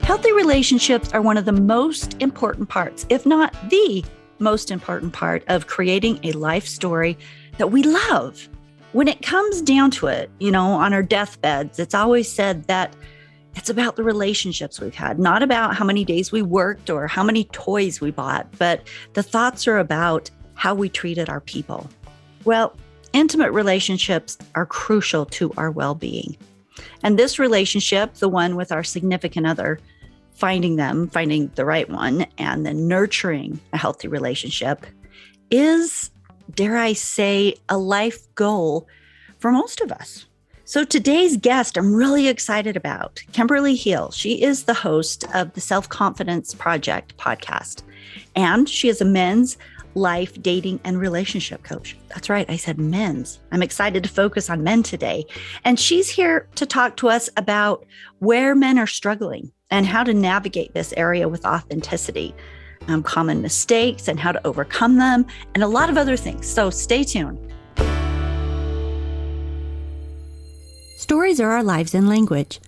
Healthy relationships are one of the most important parts, if not the most important part of creating a life story that we love. When it comes down to it, on our deathbeds, it's always said that it's about the relationships we've had, not about how many days we worked or how many toys we bought, but the thoughts are about how we treated our people. Well, intimate relationships are crucial to our well-being. And this relationship, the one with our significant other, finding the right one, and then nurturing a healthy relationship is, dare I say, a life goal for most of us. So today's guest, I'm really excited about Kimberly Hill. She is the host of the Self-Confidence Project podcast, and she is a men's life, dating, and relationship coach. That's right, I said men's. I'm excited to focus on men today. And she's here to talk to us about where men are struggling and how to navigate this area with authenticity, common mistakes and how to overcome them, and a lot of other things. So stay tuned. Stories are our lives in language.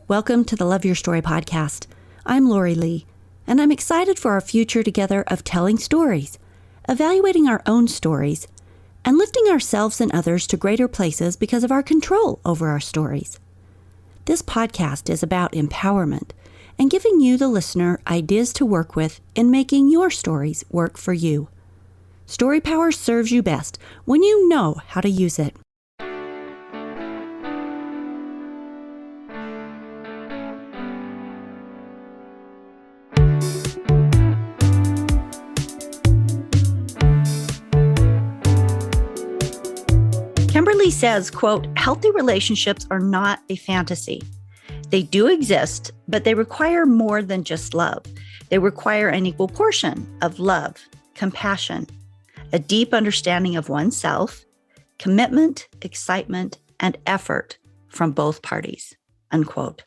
Welcome to the Love Your Story podcast. I'm Lori Lee, and I'm excited for our future together of telling stories, evaluating our own stories, and lifting ourselves and others to greater places because of our control over our stories. This podcast is about empowerment and giving you, the listener, ideas to work with in making your stories work for you. Story power serves you best when you know how to use it. Kimberly says, quote, healthy relationships are not a fantasy. They do exist, but they require more than just love. They require an equal portion of love, compassion, a deep understanding of oneself, commitment, excitement, and effort from both parties, unquote.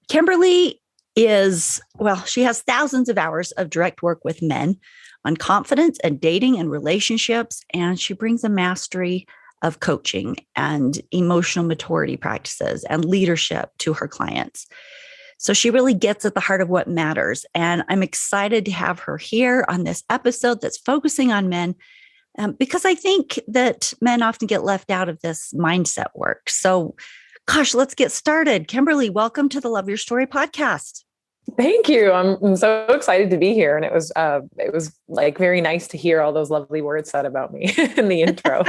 Kimberly she has thousands of hours of direct work with men on confidence and dating and relationships, and she brings a mastery of coaching and emotional maturity practices and leadership to her clients. So she really gets at the heart of what matters. And I'm excited to have her here on this episode that's focusing on men, because I think that men often get left out of this mindset work. So, let's get started. Kimberly, welcome to the Love Your Story podcast. Thank you. I'm so excited to be here. And it was like very nice to hear all those lovely words said about me in the intro.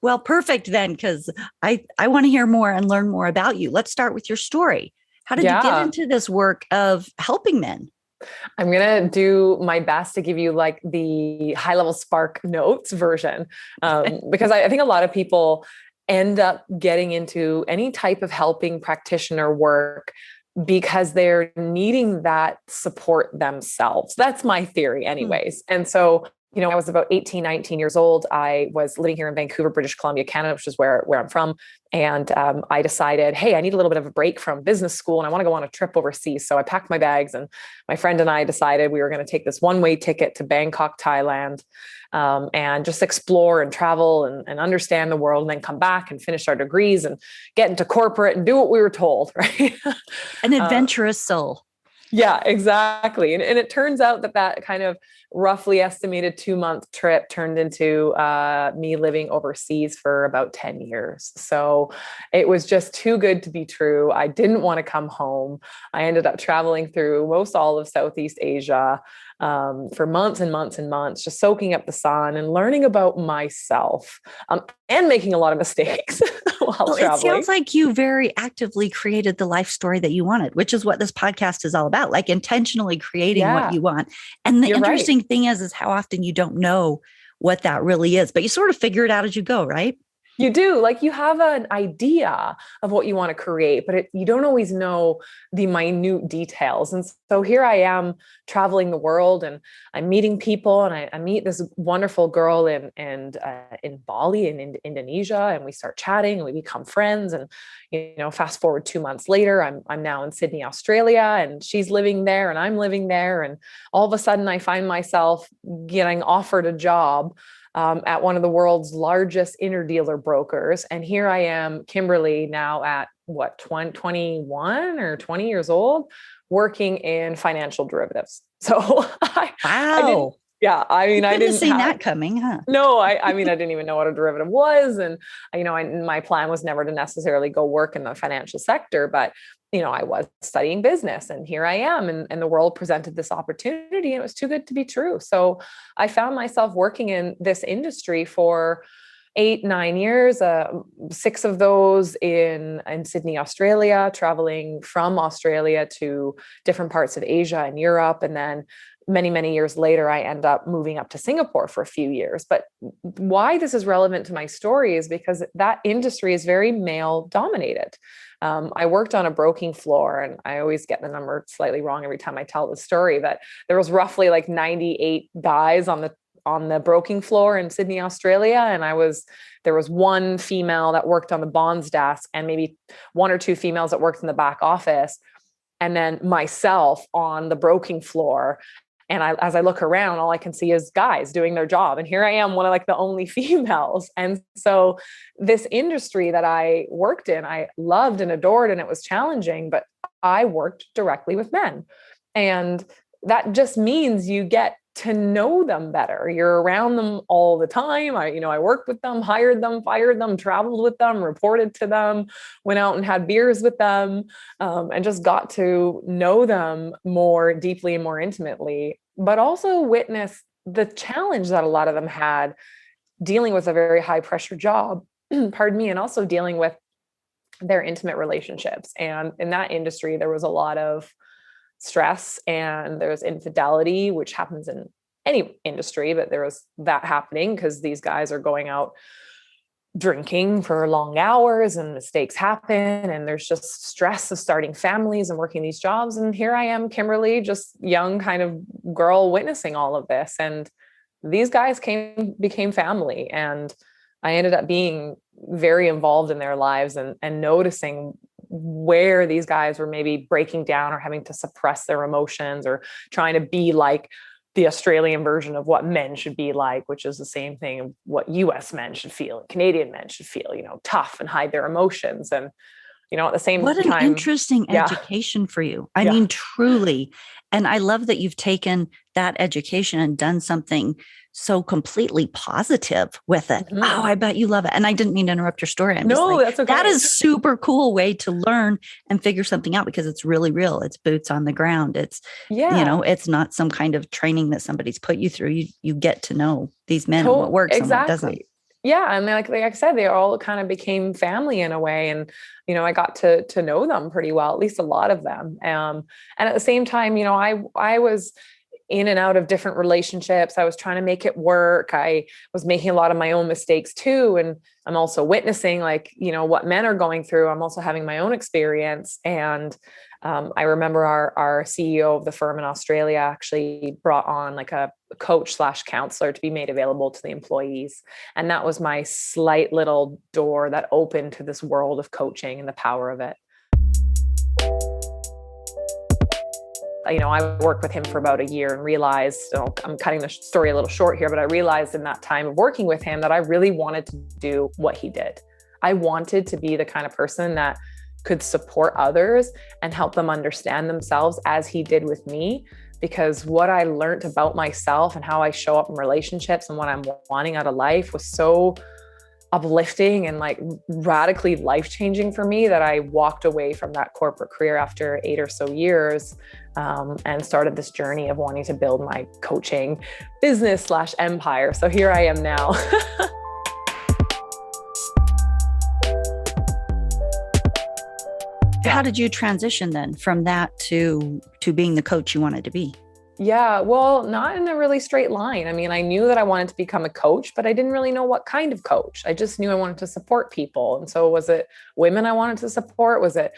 Well, perfect then, because I want to hear more and learn more about you. Let's start with your story. How did you get into this work of helping men? I'm going to do my best to give you like the high level spark notes version, because I think a lot of people end up getting into any type of helping practitioner work because they're needing that support themselves. That's my theory anyways. And so, I was about 18, 19 years old. I was living here in Vancouver, British Columbia, Canada, which is where I'm from. And I decided, hey, I need a little bit of a break from business school and I want to go on a trip overseas. So I packed my bags and my friend and I decided we were going to take this one-way ticket to Bangkok, Thailand, and just explore and travel and understand the world, and then come back and finish our degrees and get into corporate and do what we were told, right? An adventurous soul. Yeah, exactly. And it turns out that kind of roughly estimated 2-month trip turned into me living overseas for about 10 years. So it was just too good to be true. I didn't want to come home. I ended up traveling through most all of Southeast Asia for months and months and months, just soaking up the sun and learning about myself, and making a lot of mistakes while traveling. It sounds like you very actively created the life story that you wanted, which is what this podcast is all about, like intentionally creating what you want. And the interesting thing is how often you don't know what that really is, but you sort of figure it out as you go, right? You do. Like, you have an idea of what you want to create, but you don't always know the minute details. And so here I am traveling the world, and I'm meeting people, and I meet this wonderful girl in Bali in Indonesia, and we start chatting and we become friends. And, fast forward 2 months later, I'm now in Sydney, Australia, and she's living there and I'm living there. And all of a sudden I find myself getting offered a job at one of the world's largest interdealer brokers. And here I am, Kimberly, now at 21 or 20 years old, working in financial derivatives. So I didn't, Wow. yeah, I mean, You I couldn't have didn't seen have, that coming, huh? no, I mean, I didn't even know what a derivative was. And, my plan was never to necessarily go work in the financial sector, but, I was studying business, and here I am, and the world presented this opportunity, and it was too good to be true. So I found myself working in this industry for 8, 9 years, 6 of those in Sydney, Australia, traveling from Australia to different parts of Asia and Europe. And then many, many years later, I end up moving up to Singapore for a few years. But why this is relevant to my story is because that industry is very male dominated. I worked on a broking floor, and I always get the number slightly wrong every time I tell the story, but there was roughly like 98 guys on the broking floor in Sydney, Australia. And there was one female that worked on the bonds desk, and maybe 1 or 2 females that worked in the back office. And then myself on the broking floor. And as I look around, all I can see is guys doing their job. And here I am, one of like the only females. And so this industry that I worked in, I loved and adored, and it was challenging, but I worked directly with men. And that just means you get to know them better. You're around them all the time. I worked with them, hired them, fired them, traveled with them, reported to them, went out and had beers with them, and just got to know them more deeply and more intimately, but also witness the challenge that a lot of them had dealing with a very high pressure job, pardon me, and also dealing with their intimate relationships. And in that industry, there was a lot of stress, and there's infidelity, which happens in any industry, but there was that happening because these guys are going out drinking for long hours, and mistakes happen, and there's just stress of starting families and working these jobs. And here I am, Kimberly, just young kind of girl, witnessing all of this. And these guys became family, and I ended up being very involved in their lives, and noticing where these guys were maybe breaking down or having to suppress their emotions, or trying to be like the Australian version of what men should be like, which is the same thing of what US men should feel and Canadian men should feel, tough and hide their emotions. And, at the same What time, an interesting yeah, education for you. I yeah, mean, truly. And I love that you've taken that education and done something so completely positive with it. mhm. Oh, I bet you love it. And I didn't mean to interrupt your story. I'm just No, like, that's okay. that is super cool way to learn and figure something out, because it's really real. It's boots on the ground. It's, Yeah, it's not some kind of training that somebody's put you through. You get to know these men and what works and what doesn't. exactly. Yeah. And like I said, they all kind of became family in a way. And, I got to know them pretty well, at least a lot of them. And at the same time, I was in and out of different relationships. I was trying to make it work. I was making a lot of my own mistakes too. And I'm also witnessing what men are going through. I'm also having my own experience. And I remember our CEO of the firm in Australia actually brought on like a coach/counselor to be made available to the employees. And that was my slight little door that opened to this world of coaching and the power of it. I worked with him for about a year and realized, I'm cutting the story a little short here, but I realized in that time of working with him that I really wanted to do what he did. I wanted to be the kind of person that could support others and help them understand themselves as he did with me, because what I learned about myself and how I show up in relationships and what I'm wanting out of life was so uplifting and like radically life-changing for me that I walked away from that corporate career after 8 or so years, and started this journey of wanting to build my coaching business/empire. So here I am now. How did you transition then from that to being the coach you wanted to be? Yeah, well, not in a really straight line. I mean, I knew that I wanted to become a coach, but I didn't really know what kind of coach. I just knew I wanted to support people. And so was it women I wanted to support? Was it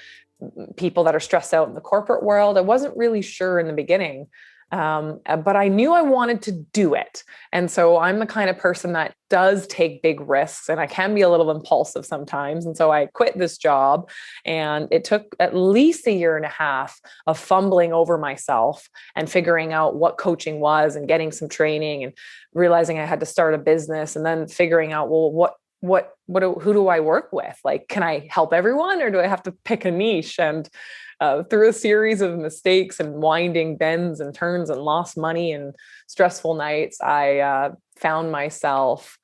people that are stressed out in the corporate world? I wasn't really sure in the beginning. But I knew I wanted to do it. And so I'm the kind of person that does take big risks, and I can be a little impulsive sometimes. And so I quit this job, and it took at least 1.5 years of fumbling over myself and figuring out what coaching was and getting some training and realizing I had to start a business, and then figuring out, well, who do I work with? Like, can I help everyone, or do I have to pick a niche? And through a series of mistakes and winding bends and turns and lost money and stressful nights, I found myself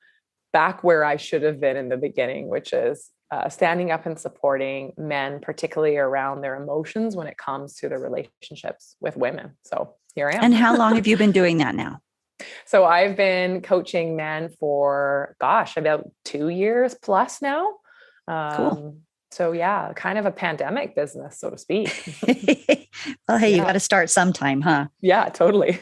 back where I should have been in the beginning, which is standing up and supporting men, particularly around their emotions when it comes to their relationships with women. So here I am. And how long have you been doing that now? So I've been coaching men for, about 2 years plus now. Cool. So yeah, kind of a pandemic business, so to speak. Well, hey, you got to start sometime, huh? Yeah, totally.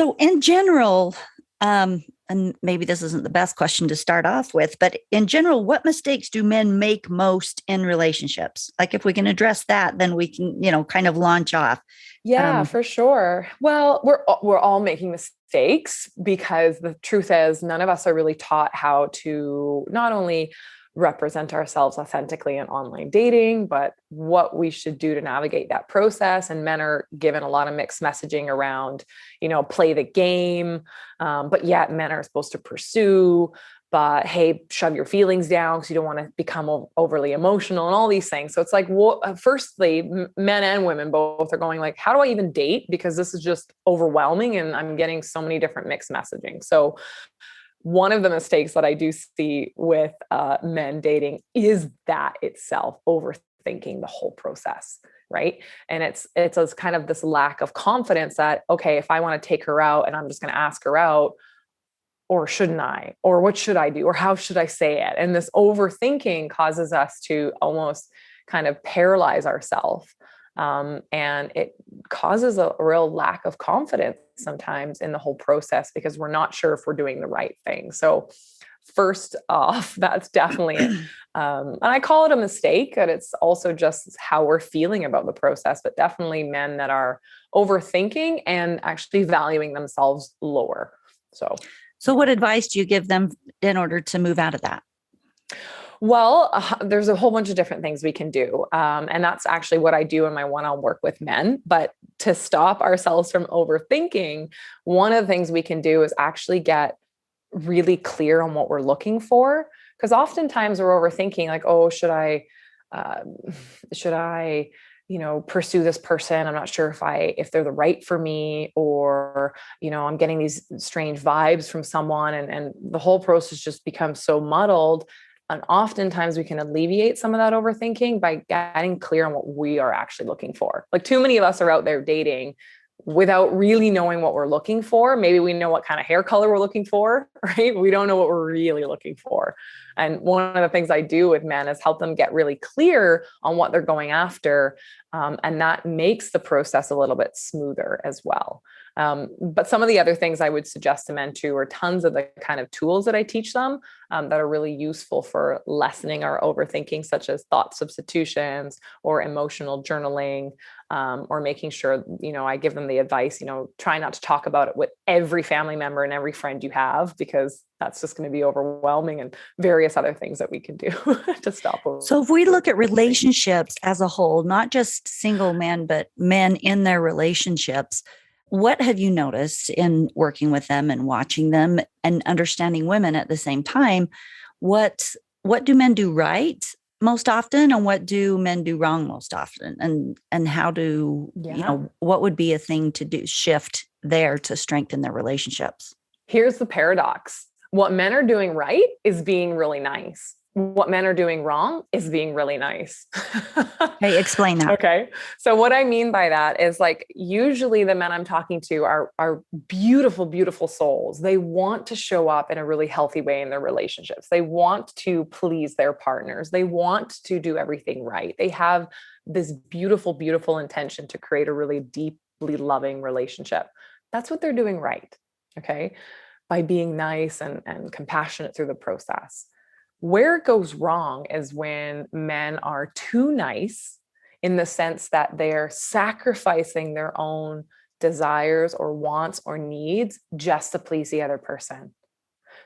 So in general, and maybe this isn't the best question to start off with, but in general, what mistakes do men make most in relationships? Like if we can address that, then we can, kind of launch off. Yeah, for sure. Well, we're all making mistakes, because the truth is none of us are really taught how to not only represent ourselves authentically in online dating, but what we should do to navigate that process. And men are given a lot of mixed messaging around, play the game, but yet men are supposed to pursue. But hey, shove your feelings down because you don't want to become overly emotional and all these things. So it's like, firstly, men and women both are going like, how do I even date? Because this is just overwhelming and I'm getting so many different mixed messaging. So one of the mistakes that I do see with men dating is that itself, overthinking the whole process. Right. And it's as kind of this lack of confidence that, okay, if I want to take her out and I'm just going to ask her out, or shouldn't I, or what should I do, or how should I say it? And this overthinking causes us to almost kind of paralyze ourselves. And it causes a real lack of confidence sometimes in the whole process, because we're not sure if we're doing the right thing. So first off, that's definitely, and I call it a mistake, but it's also just how we're feeling about the process, but definitely men that are overthinking and actually valuing themselves lower. So what advice do you give them in order to move out of that? Well, there's a whole bunch of different things we can do. And that's actually what I do in my one-on-one work with men. But to stop ourselves from overthinking, one of the things we can do is actually get really clear on what we're looking for. Because oftentimes we're overthinking like, oh, should I, pursue this person? I'm not sure if they're the right for me, or, I'm getting these strange vibes from someone, and the whole process just becomes so muddled. And oftentimes we can alleviate some of that overthinking by getting clear on what we are actually looking for. Like, too many of us are out there dating without really knowing what we're looking for. Maybe we know what kind of hair color we're looking for, right? We don't know what we're really looking for. And one of the things I do with men is help them get really clear on what they're going after. And that makes the process a little bit smoother as well. But some of the other things I would suggest to men too are tons of the kind of tools that I teach them that are really useful for lessening our overthinking, such as thought substitutions or emotional journaling, or making sure, I give them the advice, try not to talk about it with every family member and every friend you have, because that's just going to be overwhelming, and various other things that we can do to stop. So if we look at relationships as a whole, not just single men, but men in their relationships, what have you noticed in working with them and watching them and understanding women at the same time? What do men do right most often, and what do men do wrong most often? And how do, what would be a thing to do, shift there to strengthen their relationships? Here's the paradox. What men are doing right is being really nice. What men are doing wrong is being really nice. Hey, explain that. Okay. So what I mean by that is, like, usually the men I'm talking to are beautiful, beautiful souls. They want to show up in a really healthy way in their relationships. They want to please their partners. They want to do everything right. They have this beautiful, beautiful intention to create a really deeply loving relationship. That's what they're doing right. Okay. By being nice and compassionate through the process. Where it goes wrong is when men are too nice, in the sense that they're sacrificing their own desires or wants or needs just to please the other person.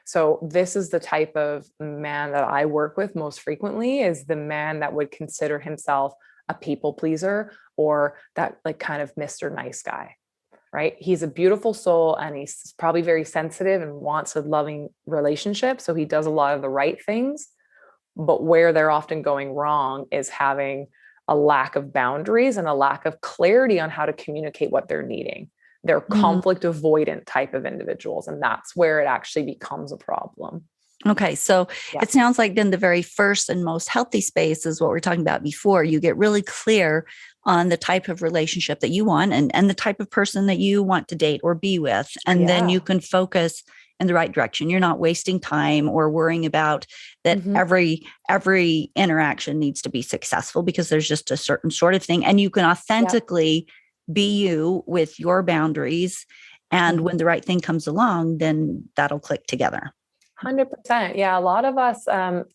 So this is the type of man that I work with most frequently, is the man that would consider himself a people pleaser, or that, like, kind of Mr. Nice Guy. right? He's a beautiful soul and he's probably very sensitive and wants a loving relationship. So he does a lot of the right things. But where they're often going wrong is having a lack of boundaries and a lack of clarity on how to communicate what they're needing. They're conflict avoidant type of individuals. And that's where it actually becomes a problem. Okay. So it sounds like then the very first and most healthy space is what we're talking about before. You get really clear on the type of relationship that you want and the type of person that you want to date or be with. And then you can focus in the right direction. You're not wasting time or worrying about that every interaction needs to be successful because there's just a certain sort of thing. And you can authentically be you with your boundaries. And when the right thing comes along, then that'll click together. 100%. Yeah. A lot of us,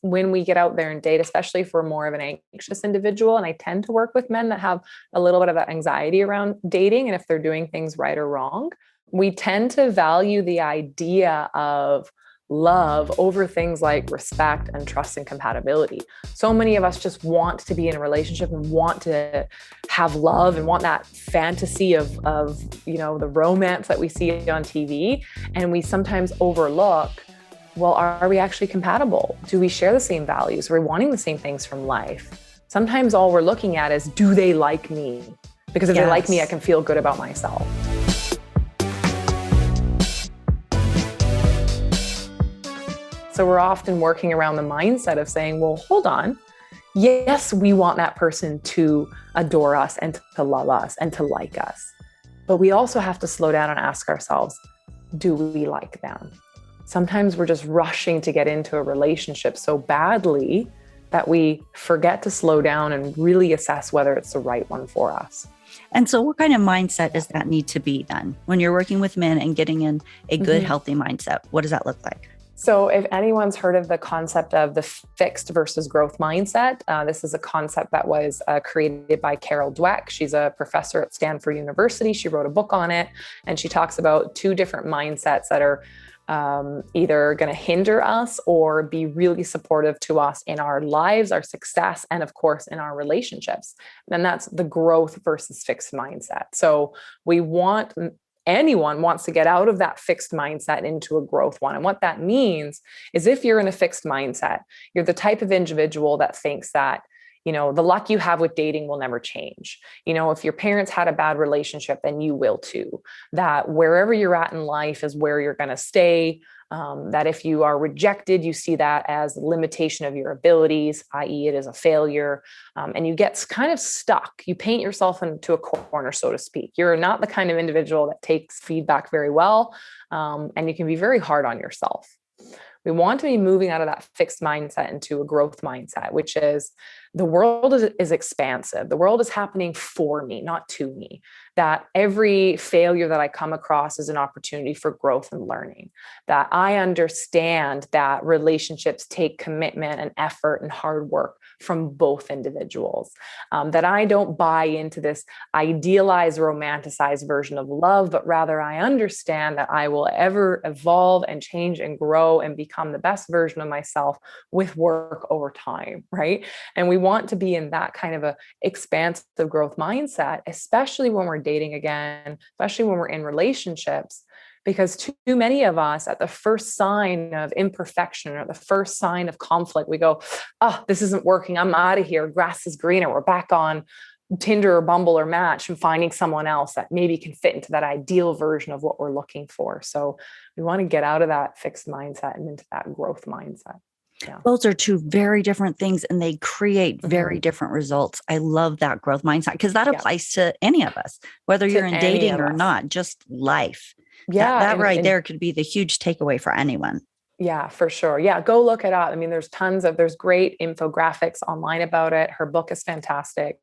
when we get out there and date, especially if we're more of an anxious individual, and I tend to work with men that have a little bit of that anxiety around dating and if they're doing things right or wrong, we tend to value the idea of love over things like respect and trust and compatibility. So many of us just want to be in a relationship and want to have love and want that fantasy of the romance that we see on TV. And we sometimes overlook, well, are we actually compatible? Do we share the same values? Are we wanting the same things from life? Sometimes all we're looking at is, do they like me? Because if they like me, I can feel good about myself. So we're often working around the mindset of saying, well, hold on. Yes, we want that person to adore us and to love us and to like us. But we also have to slow down and ask ourselves, do we like them? Sometimes we're just rushing to get into a relationship so badly that we forget to slow down and really assess whether it's the right one for us. And so what kind of mindset does that need to be then when you're working with men and getting in a good, healthy mindset? What does that look like? So if anyone's heard of the concept of the fixed versus growth mindset, this is a concept that was created by Carol Dweck. She's a professor at Stanford University. She wrote a book on it, and she talks about two different mindsets that are either going to hinder us or be really supportive to us in our lives, our success, and of course, in our relationships. And that's the growth versus fixed mindset. So anyone wants to get out of that fixed mindset into a growth one. And what that means is if you're in a fixed mindset, you're the type of individual that thinks that the luck you have with dating will never change. If your parents had a bad relationship, then you will too. That wherever you're at in life is where you're going to stay. That if you are rejected, you see that as a limitation of your abilities, i.e. it is a failure. And you get kind of stuck. You paint yourself into a corner, so to speak. You're not the kind of individual that takes feedback very well. And you can be very hard on yourself. We want to be moving out of that fixed mindset into a growth mindset, which is the world is expansive. The world is happening for me, not to me. That every failure that I come across is an opportunity for growth and learning. That I understand that relationships take commitment and effort and hard work from both individuals. That I don't buy into this idealized, romanticized version of love, but rather I understand that I will ever evolve and change and grow and become the best version of myself with work over time, right? And we want to be in that kind of a expansive growth mindset, especially when we're dating again, especially when we're in relationships. Because too many of us at the first sign of imperfection or the first sign of conflict, we go, oh, this isn't working. I'm out of here. Grass is greener. We're back on Tinder or Bumble or Match and finding someone else that maybe can fit into that ideal version of what we're looking for. So we want to get out of that fixed mindset and into that growth mindset. Yeah. Those are two very different things and they create very different results. I love that growth mindset because that applies to any of us, whether you're in dating or not, just life. Yeah. That right there could be the huge takeaway for anyone. Yeah, for sure. Yeah. Go look it up. I mean, there's great infographics online about it. Her book is fantastic.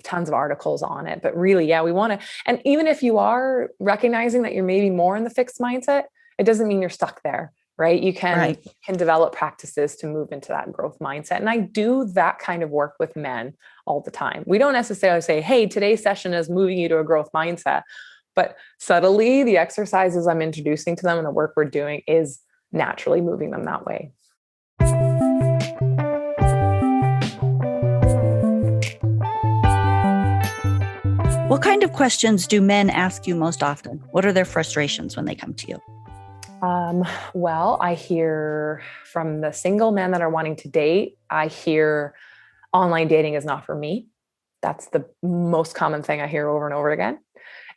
Tons of articles on it, but really, yeah, we want to, and even if you are recognizing that you're maybe more in the fixed mindset, it doesn't mean you're stuck there, right? You can develop practices to move into that growth mindset. And I do that kind of work with men all the time. We don't necessarily say, hey, today's session is moving you to a growth mindset, but subtly the exercises I'm introducing to them and the work we're doing is naturally moving them that way. What kind of questions do men ask you most often? What are their frustrations when they come to you? Well, I hear from the single men that are wanting to date, I hear online dating is not for me. That's the most common thing I hear over and over again.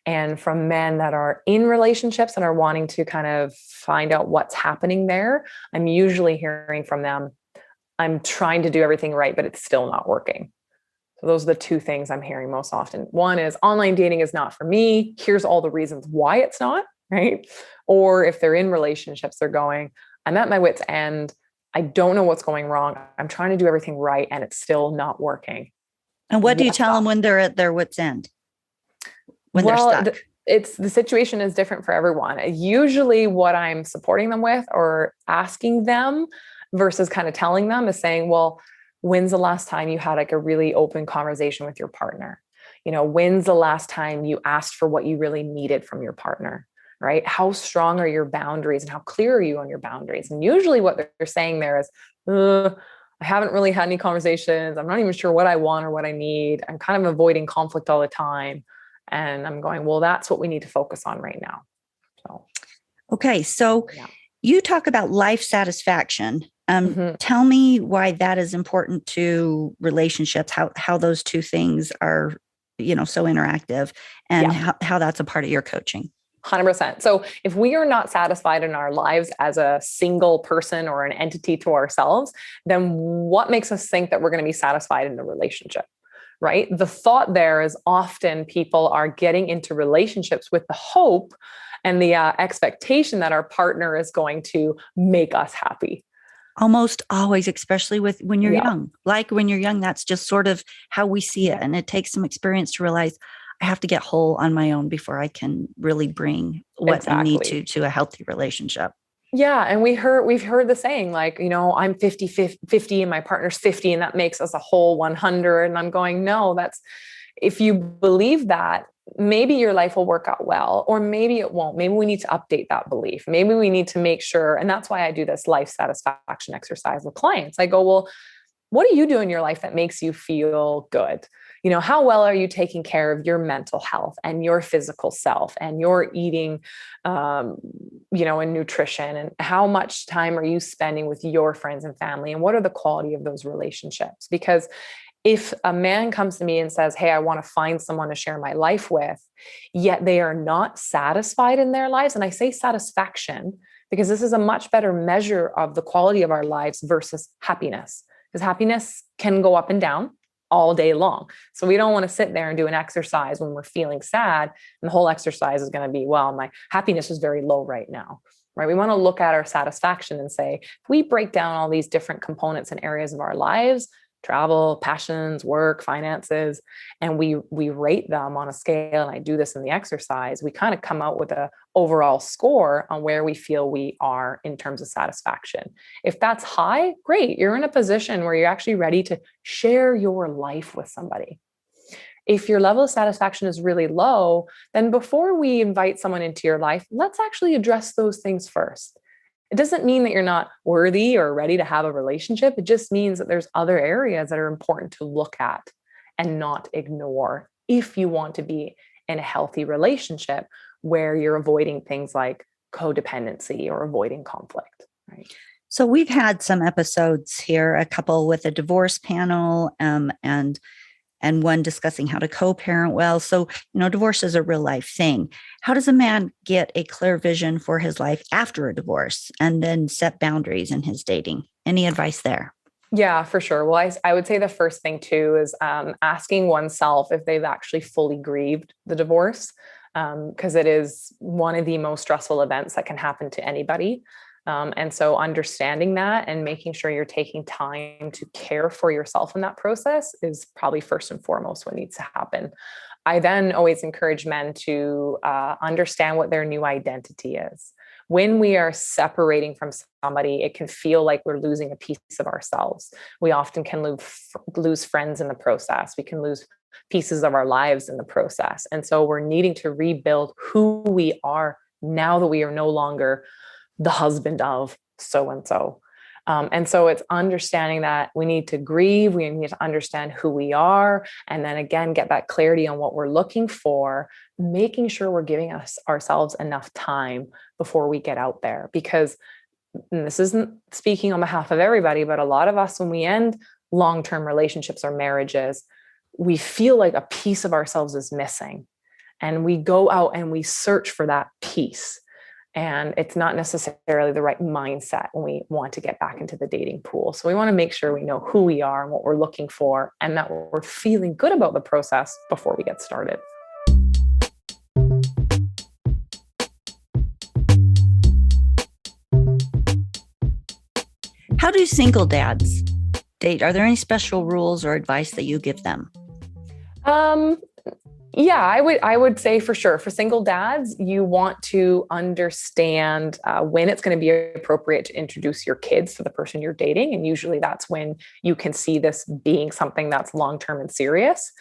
And from men that are in relationships and are wanting to kind of find out what's happening there, I'm usually hearing from them, I'm trying to do everything right, but it's still not working. So those are the two things I'm hearing most often. One is online dating is not for me. Here's all the reasons why it's not, right? Or if they're in relationships, they're going, I'm at my wit's end. I don't know what's going wrong. I'm trying to do everything right and it's still not working. And what do you tell them when they're at their wit's end? When they're stuck? It's the situation is different for everyone. Usually what I'm supporting them with or asking them versus kind of telling them is saying, well, when's the last time you had like a really open conversation with your partner? When's the last time you asked for what you really needed from your partner, right? How strong are your boundaries and how clear are you on your boundaries? And usually what they're saying there is, I haven't really had any conversations. I'm not even sure what I want or what I need. I'm kind of avoiding conflict all the time. And I'm going, well, that's what we need to focus on right now. So, okay. So you talk about life satisfaction. Tell me why that is important to relationships, how those two things are, so interactive and how that's a part of your coaching. 100%. So if we are not satisfied in our lives as a single person or an entity to ourselves, then what makes us think that we're going to be satisfied in the relationship? Right? The thought there is often people are getting into relationships with the hope and the expectation that our partner is going to make us happy. Almost always, especially when you're young. Like when you're young, that's just sort of how we see it. And it takes some experience to realize I have to get whole on my own before I can really bring what I need to a healthy relationship. Yeah. And we've heard the saying, like, I'm 50 and my partner's 50 and that makes us a whole 100. And I'm going, no, if you believe that, maybe your life will work out well, or maybe it won't. Maybe we need to update that belief. Maybe we need to make sure. And that's why I do this life satisfaction exercise with clients. I go, well, what do you do in your life that makes you feel good? How well are you taking care of your mental health and your physical self and your eating, and nutrition, and how much time are you spending with your friends and family? And what are the quality of those relationships? Because if a man comes to me and says, hey, I want to find someone to share my life with, yet they are not satisfied in their lives. And I say satisfaction because this is a much better measure of the quality of our lives versus happiness, because happiness can go up and down all day long. So we don't want to sit there and do an exercise when we're feeling sad. And the whole exercise is going to be, well, my happiness is very low right now, right? We want to look at our satisfaction and say, if we break down all these different components and areas of our lives, travel, passions, work, finances, and we rate them on a scale, and I do this in the exercise, we kind of come out with an overall score on where we feel we are in terms of satisfaction. If that's high, great. You're in a position where you're actually ready to share your life with somebody. If your level of satisfaction is really low, then before we invite someone into your life, let's actually address those things first. It doesn't mean that you're not worthy or ready to have a relationship. It just means that there's other areas that are important to look at and not ignore if you want to be in a healthy relationship where you're avoiding things like codependency or avoiding conflict. Right. So we've had some episodes here, a couple with a divorce panel, and one discussing how to co-parent well. So, divorce is a real life thing. How does a man get a clear vision for his life after a divorce and then set boundaries in his dating? Any advice there? Yeah, for sure. Well, I would say the first thing too is asking oneself if they've actually fully grieved the divorce, because it is one of the most stressful events that can happen to anybody. And so understanding that and making sure you're taking time to care for yourself in that process is probably first and foremost what needs to happen. I then always encourage men to understand what their new identity is. When we are separating from somebody, it can feel like we're losing a piece of ourselves. We often can lose friends in the process. We can lose pieces of our lives in the process. And so we're needing to rebuild who we are now that we are no longer the husband of so-and-so. And so it's understanding that we need to grieve, we need to understand who we are, and then again, get that clarity on what we're looking for, making sure we're giving ourselves enough time before we get out there. Because, and this isn't speaking on behalf of everybody, but a lot of us, when we end long-term relationships or marriages, we feel like a piece of ourselves is missing. And we go out and we search for that piece. And it's not necessarily the right mindset when we want to get back into the dating pool. So we want to make sure we know who we are and what we're looking for, and that we're feeling good about the process before we get started. How do single dads date? Are there any special rules or advice that you give them? Yeah, I would say for sure for single dads, you want to understand when it's going to be appropriate to introduce your kids to the person you're dating. And usually that's when you can see this being something that's long-term and serious.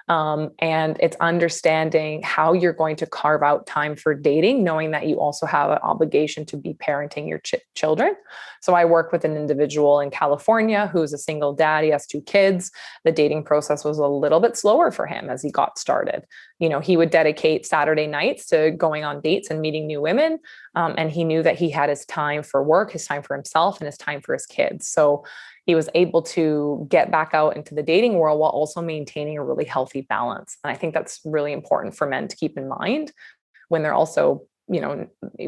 And it's understanding how you're going to carve out time for dating, knowing that you also have an obligation to be parenting your children. So I work with an individual in California who's a single dad. He has 2 kids. The dating process was a little bit slower for him as he got started. He would dedicate Saturday nights to going on dates and meeting new women. And he knew that he had his time for work, his time for himself, and his time for his kids. So he was able to get back out into the dating world while also maintaining a really healthy balance. And I think that's really important for men to keep in mind when they're also,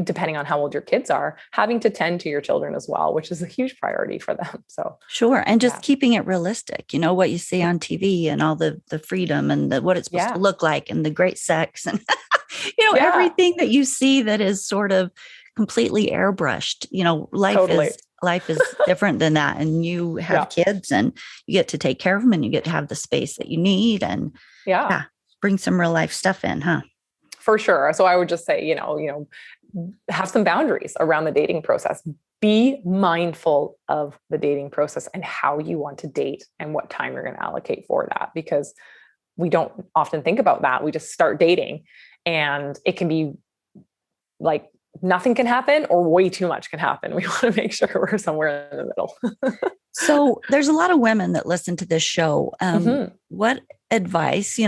depending on how old your kids are, having to tend to your children as well, which is a huge priority for them. So sure. And just keeping it realistic, what you see on TV and all the freedom and what it's supposed to look like and the great sex and, everything that you see that is sort of completely airbrushed. Life is different than that. And you have kids and you get to take care of them and you get to have the space that you need and bring some real life stuff in, huh? For sure. So I would just say, have some boundaries around the dating process. Be mindful of the dating process and how you want to date and what time you're going to allocate for that, because we don't often think about that. We just start dating and it can be like nothing can happen or way too much can happen. We want to make sure we're somewhere in the middle. So there's a lot of women that listen to this show. What advice,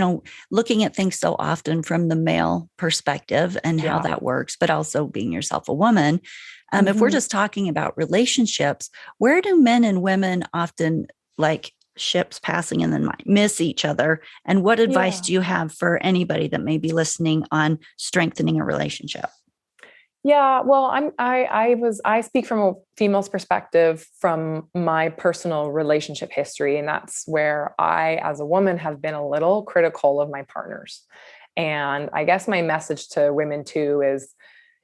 looking at things so often from the male perspective and how that works, but also being yourself a woman. If we're just talking about relationships, where do men and women often ships passing and then miss each other? And what advice do you have for anybody that may be listening on strengthening a relationship? Yeah, well, I speak from a female's perspective from my personal relationship history. And that's where I, as a woman, have been a little critical of my partners. And I guess my message to women too is,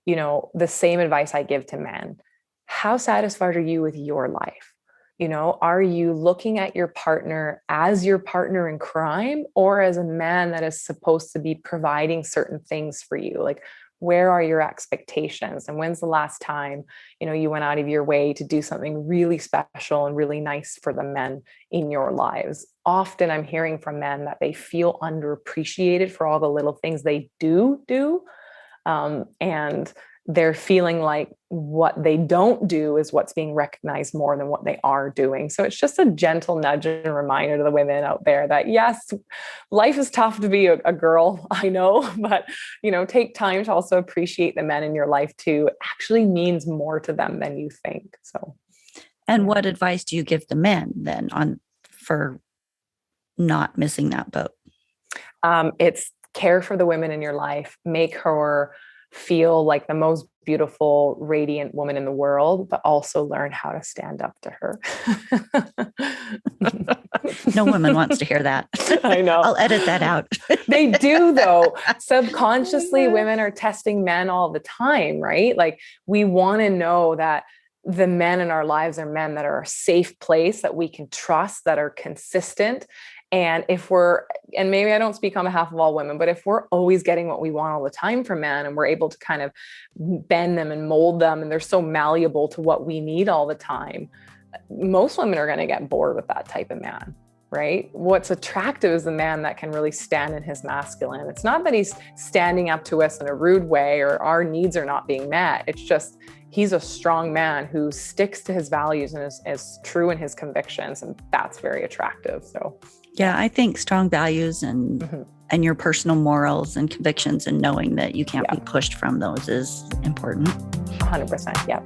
the same advice I give to men. How satisfied are you with your life? Are you looking at your partner as your partner in crime or as a man that is supposed to be providing certain things for you? Like, where are your expectations? And when's the last time, you went out of your way to do something really special and really nice for the men in your lives? Often I'm hearing from men that they feel underappreciated for all the little things they do. And they're feeling like what they don't do is what's being recognized more than what they are doing. So it's just a gentle nudge and reminder to the women out there that yes, life is tough to be a girl, I know, but take time to also appreciate the men in your life too. It actually means more to them than you think. So, and what advice do you give the men then for not missing that boat? It's care for the women in your life, make her feel like the most beautiful, radiant woman in the world, but also learn how to stand up to her. No woman wants to hear that. I know. I'll edit that out. They do though. Subconsciously, women are testing men all the time, right? Like we want to know that the men in our lives are men that are a safe place, that we can trust, that are consistent. And and maybe I don't speak on behalf of all women, but if we're always getting what we want all the time from men and we're able to kind of bend them and mold them and they're so malleable to what we need all the time, most women are going to get bored with that type of man. right? What's attractive is the man that can really stand in his masculine. It's not that he's standing up to us in a rude way or our needs are not being met. It's just he's a strong man who sticks to his values and is true in his convictions. And that's very attractive. So, yeah, I think strong values and your personal morals and convictions and knowing that you can't be pushed from those is important. 100%. Yeah.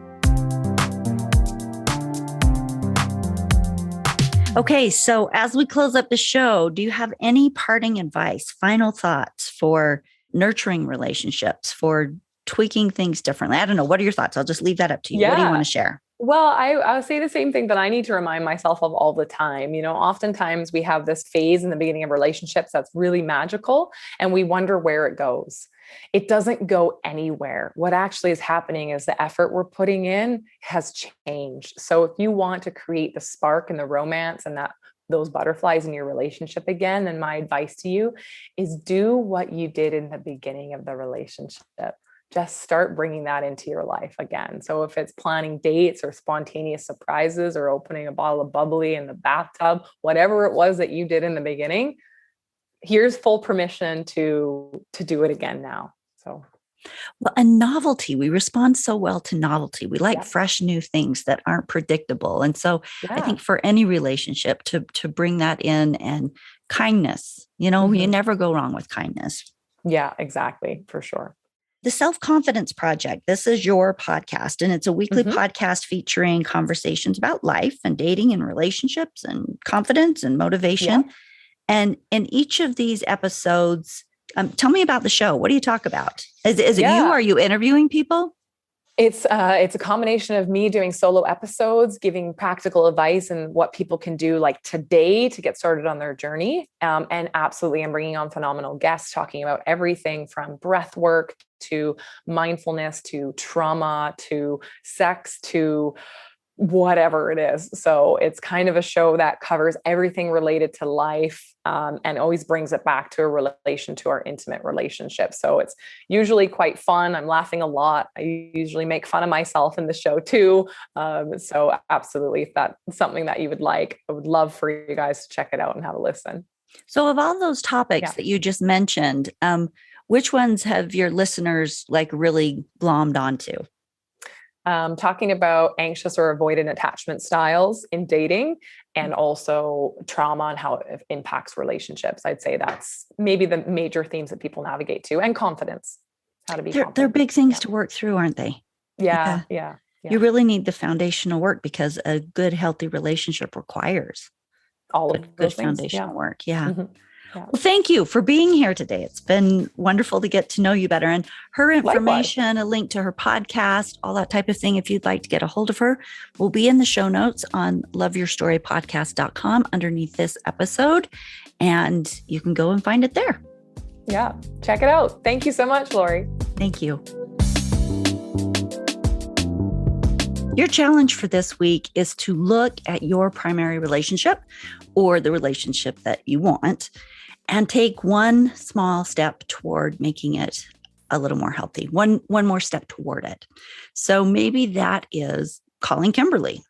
Okay, so as we close up the show, do you have any parting advice, final thoughts for nurturing relationships, for tweaking things differently? I don't know. What are your thoughts? I'll just leave that up to you. Yeah. What do you want to share? Well, I'll say the same thing that I need to remind myself of all the time. Oftentimes we have this phase in the beginning of relationships that's really magical and we wonder where it goes. It doesn't go anywhere. What actually is happening is the effort we're putting in has changed. So if you want to create the spark and the romance and those butterflies in your relationship again, then my advice to you is do what you did in the beginning of the relationship. Just start bringing that into your life again. So if it's planning dates or spontaneous surprises or opening a bottle of bubbly in the bathtub, whatever it was that you did in the beginning, here's full permission to do it again now. So, well, and novelty, we respond so well to novelty. We like fresh new things that aren't predictable. And so I think for any relationship to bring that in, and kindness, you never go wrong with kindness. Yeah, exactly. For sure. The Self-Confidence Project. This is your podcast, and it's a weekly podcast featuring conversations about life and dating and relationships and confidence and motivation. Yeah. And in each of these episodes, tell me about the show. What do you talk about? Is it you? Are you interviewing people? It's a combination of me doing solo episodes, giving practical advice and what people can do like today to get started on their journey. And absolutely, I'm bringing on phenomenal guests talking about everything from breath work to mindfulness, to trauma, to sex, to whatever it is. So it's kind of a show that covers everything related to life, and always brings it back to a relation to our intimate relationship. So it's usually quite fun. I'm laughing a lot. I usually make fun of myself in the show too. So absolutely, if that's something that you would like, I would love for you guys to check it out and have a listen. So of all those topics that you just mentioned, which ones have your listeners like really glommed onto? Talking about anxious or avoidant attachment styles in dating, and also trauma and how it impacts relationships. I'd say that's maybe the major themes that people navigate to, and confidence, how to be confident. They're big things to work through, aren't they? Yeah. You really need the foundational work, because a good, healthy relationship requires all of good foundational work. Yeah. Mm-hmm. Well, thank you for being here today. It's been wonderful to get to know you better. And her information, likewise, a link to her podcast, all that type of thing, if you'd like to get a hold of her, will be in the show notes on loveyourstorypodcast.com underneath this episode. And you can go and find it there. Yeah, check it out. Thank you so much, Lori. Thank you. Your challenge for this week is to look at your primary relationship, or the relationship that you want, and take one small step toward making it a little more healthy, one more step toward it. So maybe that is calling Kimberly,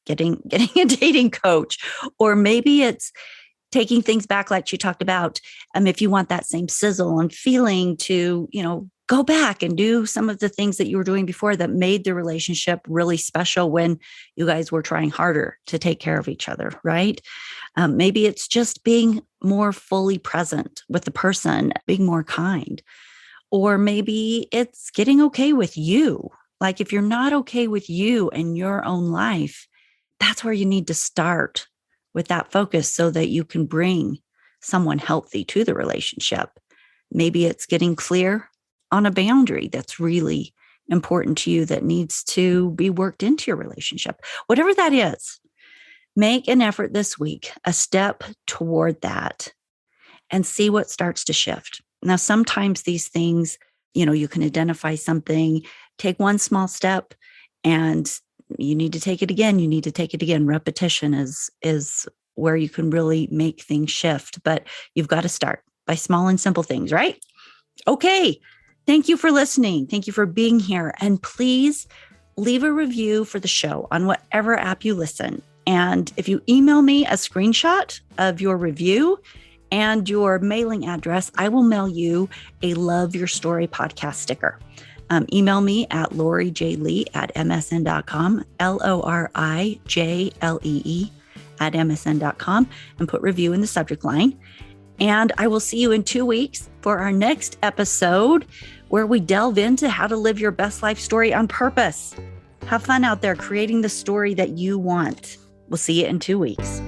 getting a dating coach, or maybe it's taking things back like she talked about. If you want that same sizzle and feeling to, go back and do some of the things that you were doing before that made the relationship really special when you guys were trying harder to take care of each other, right? Maybe it's just being more fully present with the person, being more kind. Or maybe it's getting okay with you. Like if you're not okay with you and your own life, that's where you need to start with that focus so that you can bring someone healthy to the relationship. Maybe it's getting clear on a boundary that's really important to you that needs to be worked into your relationship. Whatever that is, make an effort this week, a step toward that, and see what starts to shift. Now, sometimes these things, you can identify something, take one small step, and you need to take it again. You need to take it again. Repetition is where you can really make things shift, but you've got to start by small and simple things, right? Okay. Thank you for listening. Thank you for being here. And please leave a review for the show on whatever app you listen. And if you email me a screenshot of your review and your mailing address, I will mail you a Love Your Story podcast sticker. Email me at lorijlee@msn.com, LORIJLEE@msn.com, and put review in the subject line. And I will see you in 2 weeks for our next episode, where we delve into how to live your best life story on purpose. Have fun out there creating the story that you want. We'll see you in 2 weeks.